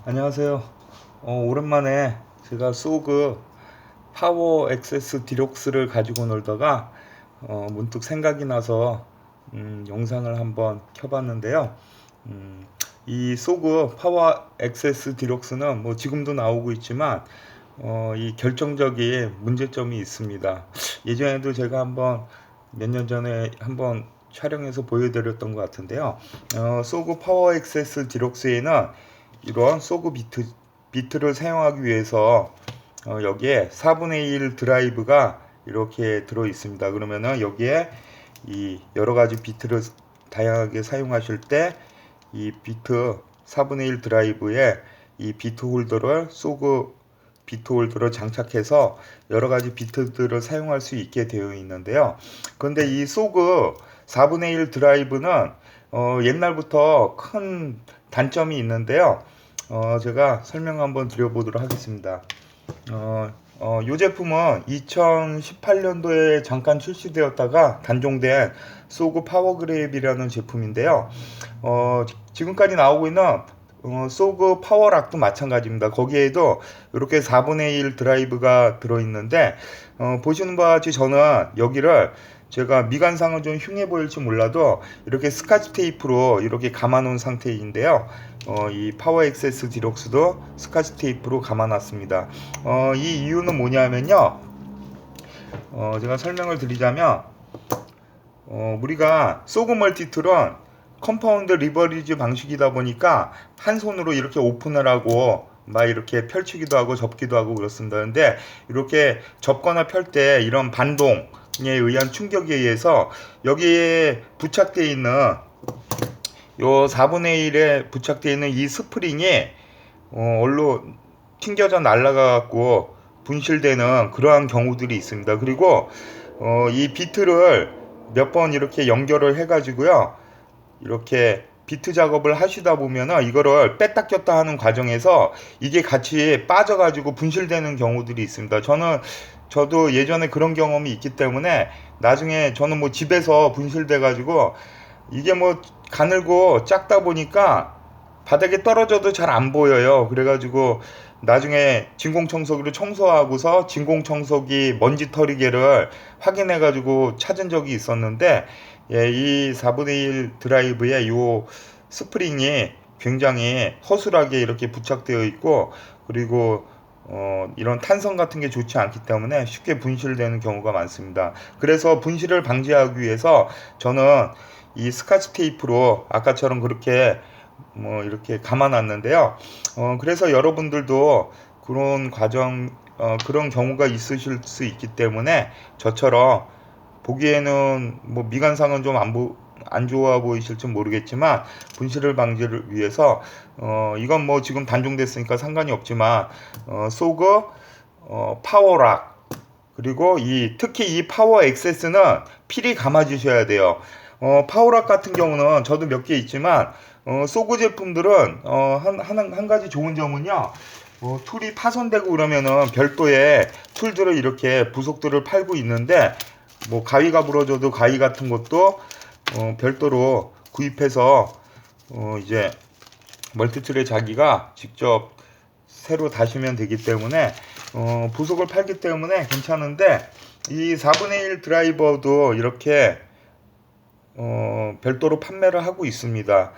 안녕하세요. 오랜만에 제가 소그 파워 액세스 디럭스를 가지고 놀다가 문득 생각이 나서 영상을 한번 켜봤는데요. 음, 이 소그 파워 액세스 디럭스는 뭐 지금도 나오고 있지만 이 결정적인 문제점이 있습니다. 예전에도 제가 한번 몇 년 전에 한번 촬영해서 보여드렸던 것 같은데요. 소그 파워 액세스 디럭스에는 이런 소그 비트를 사용하기 위해서 여기에 4분의 1 드라이브가 이렇게 들어 있습니다. 그러면은 여기에 이 여러 가지 비트를 다양하게 사용하실 때 이 비트 4분의 1 드라이브에 이 비트 홀더를 소그 비트 홀더를 장착해서 여러 가지 비트들을 사용할 수 있게 되어 있는데요. 그런데 이 소그 4분의 1 드라이브는 옛날부터 큰 단점이 있는데요. 제가 설명 한번 드려보도록 하겠습니다. 이 제품은 2018년도에 잠깐 출시되었다가 단종된 소그 파워그랩이라는 제품인데요. 지금까지 나오고 있는 소그 파워락도 마찬가지입니다. 거기에도 이렇게 4분의 1 드라이브가 들어있는데 보시는 바와 같이 저는 여기를 제가 미간상은 좀 흉해 보일지 몰라도 이렇게 스카치 테이프로 이렇게 감아 놓은 상태인데요. 이 파워 액세스 디럭스도 스카치 테이프로 감아 놨습니다. 이 이유는 뭐냐면요. 제가 설명을 드리자면 우리가 소그 멀티툴은 컴파운드 리버리지 방식이다 보니까 한 손으로 이렇게 오픈을 하고 막 이렇게 펼치기도 하고 접기도 하고 그렇습니다. 근데 이렇게 접거나 펼 때 이런 반동에 의한 충격에 의해서 여기에 부착되어 있는 요 4분의 1에 부착되어 있는 이 스프링이 얼로 튕겨져 날아가 갖고 분실되는 그러한 경우들이 있습니다. 그리고 이 비트를 몇 번 이렇게 연결을 해 가지고요. 이렇게 비트 작업을 하시다 보면은 이거를 뺐다 꼈다 하는 과정에서 이게 같이 빠져가지고 분실되는 경우들이 있습니다. 저도 예전에 그런 경험이 있기 때문에 나중에 저는 뭐 집에서 분실돼가지고 이게 뭐 가늘고 작다 보니까 바닥에 떨어져도 잘 안 보여요. 그래가지고 나중에 진공청소기로 청소하고서 진공청소기 먼지 털이개를 확인해가지고 찾은 적이 있었는데, 예, 이 4분의 1 드라이브에 요 스프링이 굉장히 허술하게 이렇게 부착되어 있고, 그리고 이런 탄성 같은 게 좋지 않기 때문에 쉽게 분실되는 경우가 많습니다. 그래서 분실을 방지하기 위해서 저는 이 스카치 테이프로 아까처럼 그렇게 뭐 이렇게 감아놨는데요. 그래서 여러분들도 그런 그런 경우가 있으실 수 있기 때문에 저처럼 보기에는 뭐 미간상은 좀 안 좋아 보이실지 모르겠지만 분실을 방지를 위해서 이건 뭐 지금 단종됐으니까 상관이 없지만 소그 파워락 그리고 특히 이 파워 액세스는 필히 감아 주셔야 돼요. 파워락 같은 경우는 저도 몇 개 있지만 소그 제품들은 한 가지 좋은 점은요. 툴이 파손되고 그러면은 별도의 툴들을 이렇게 부속들을 팔고 있는데 뭐 가위가 부러져도 가위 같은 것도 별도로 구입해서 이제 멀티툴에 자기가 직접 새로 다시면 되기 때문에 부속을 팔기 때문에 괜찮은데 이 4분의 1 드라이버도 이렇게 별도로 판매를 하고 있습니다.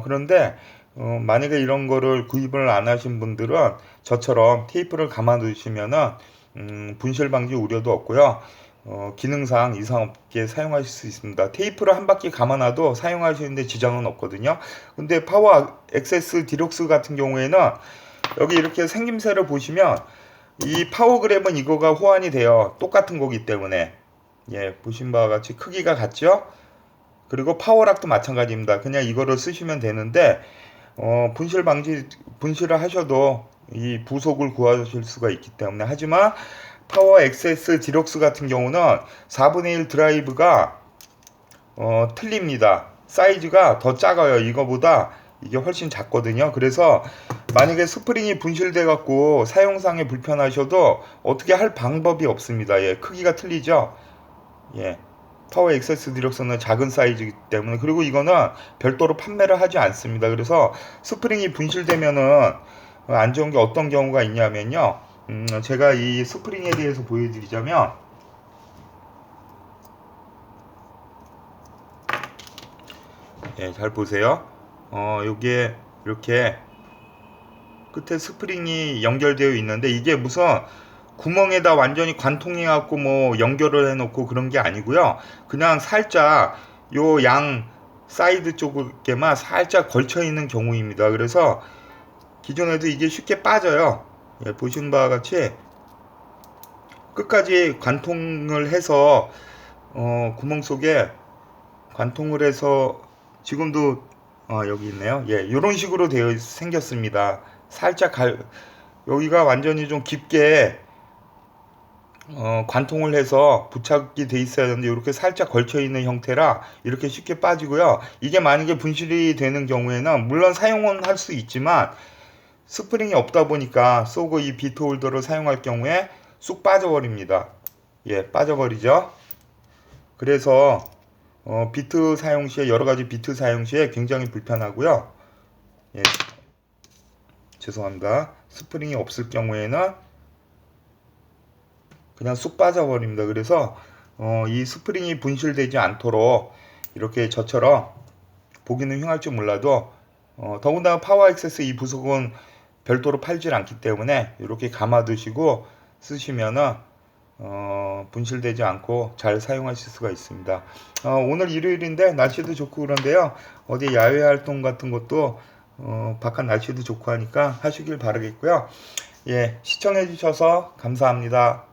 그런데 만약에 이런 거를 구입을 안 하신 분들은 저처럼 테이프를 감아 두시면은 분실 방지 우려도 없고요. 기능상 이상 없게 사용하실 수 있습니다. 테이프를 한 바퀴 감아놔도 사용하시는데 지장은 없거든요. 근데 파워 액세스 디럭스 같은 경우에는 여기 이렇게 생김새를 보시면 이 파워그랩은 이거가 호환이 돼요. 똑같은 거기 때문에. 예, 보신 바와 같이 크기가 같죠? 그리고 파워락도 마찬가지입니다. 그냥 이거를 쓰시면 되는데 분실을 하셔도 이 부속을 구하실 수가 있기 때문에. 하지만 파워 액세스 디럭스 같은 경우는 4분의 1 드라이브가 틀립니다. 사이즈가 더 작아요. 이거보다 이게 훨씬 작거든요. 그래서 만약에 스프링이 분실돼 갖고 사용상에 불편하셔도 어떻게 할 방법이 없습니다. 예, 크기가 틀리죠. 예. 파워 액세스 디럭스는 작은 사이즈이기 때문에, 그리고 이거는 별도로 판매를 하지 않습니다. 그래서 스프링이 분실되면은 안 좋은 게 어떤 경우가 있냐면요. 제가 이 스프링에 대해서 보여드리자면, 예, 잘 보세요. 요게 이렇게 끝에 스프링이 연결되어 있는데, 이게 무슨 구멍에다 완전히 관통해 갖고 뭐 연결을 해 놓고 그런 게 아니고요. 그냥 살짝 요 양 사이드 쪽에만 살짝 걸쳐 있는 경우입니다. 그래서 기존에도 이게 쉽게 빠져요. 예, 보신 바와 같이 끝까지 관통을 해서 구멍 속에 관통을 해서, 지금도 여기 있네요. 예, 이런 식으로 되어 생겼습니다. 살짝 여기가 완전히 좀 깊게 관통을 해서 부착이 돼 있어야 되는데, 이렇게 살짝 걸쳐 있는 형태라 이렇게 쉽게 빠지고요. 이게 만약에 분실이 되는 경우에는 물론 사용은 할 수 있지만 스프링이 없다 보니까 쏘고 이 비트 홀더를 사용할 경우에 쑥 빠져버립니다. 예, 빠져버리죠. 그래서 비트 사용 시에, 여러 가지 비트 사용 시에 굉장히 불편하고요. 예, 죄송합니다. 스프링이 없을 경우에는 그냥 쑥 빠져버립니다. 그래서 이 스프링이 분실되지 않도록 이렇게 저처럼 보기는 흉할 줄 몰라도, 더군다나 파워 액세스 이 부속은 별도로 팔질 않기 때문에 이렇게 감아 두시고 쓰시면은 분실되지 않고 잘 사용하실 수가 있습니다. 오늘 일요일인데 날씨도 좋고 그런데요. 어디 야외 활동 같은 것도 바깥 날씨도 좋고 하니까 하시길 바라겠고요. 예, 시청해 주셔서 감사합니다.